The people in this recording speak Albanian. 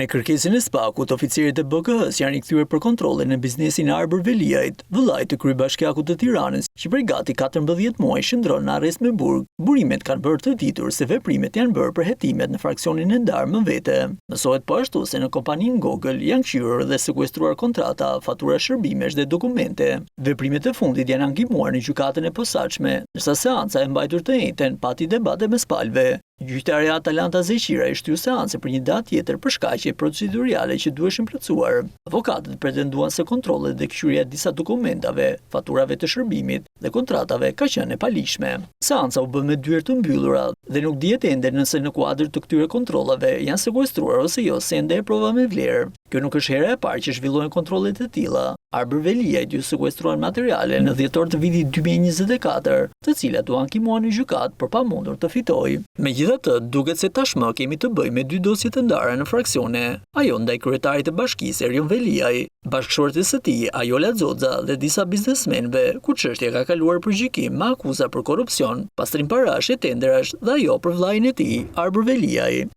Me kërkesën e SPAK-ut, oficierët e BK-s janë rikthyer për kontrollin në biznesin e Arbër Veliajt, vëllait të kryebashkiakut të Tiranës, që prej gati 14 muaj shndron në arrest me burg. Burimet kanë bërë të ditur se veprimet janë bërë për hetimet në fraksionin e ndarë më vete. Mësohet po ashtu se në kompaninë Google janë kthyer dhe sekuestruar kontrata, fatura shërbimesh dhe dokumente. Veprimet e fundit janë ankimuar në gjykatën e posaçme, ndërsa seanca e mbajtur të njëjtën pati debate mes palëve. Gjyqtarja Atalanta Zeqira i shtyu seancë për një datë tjetër për shkaqe procedurale që duheshin plotësuar. Avokatët pretenduan se kontrollet dhe kthyrja e disa dokumentave, faturave të shërbimit dhe kontratave ka qenë e palishme. Seanca u bë me dyert të mbyllura dhe nuk dihet ende nëse në kuadër të këtyre kontrollave janë sekuestruar ose jo sende e prova me vlerë. Kjo nuk është hera e parë që zhvillohen kontrolle të tilla. Arbër Veliajt ju sekuestruan materiale në dhjetor të vitit 2024, të cilat u ankimuan në gjykatë për pamundur të fitojë. Megjithatë, duket se tashmë kemi të bëjmë me dy dosje të ndara në fraksione. Ajo ndaj kryetarit të bashkisë Erion Veliaj, bashkëshortes së tij Ajola Xoxa dhe disa biznesmenëve, ku çështja ka kaluar për gjykim me akuza për korrupsion, pastrim parash e tenderash dhe ajo për vllain e tij Arbër Veliaj.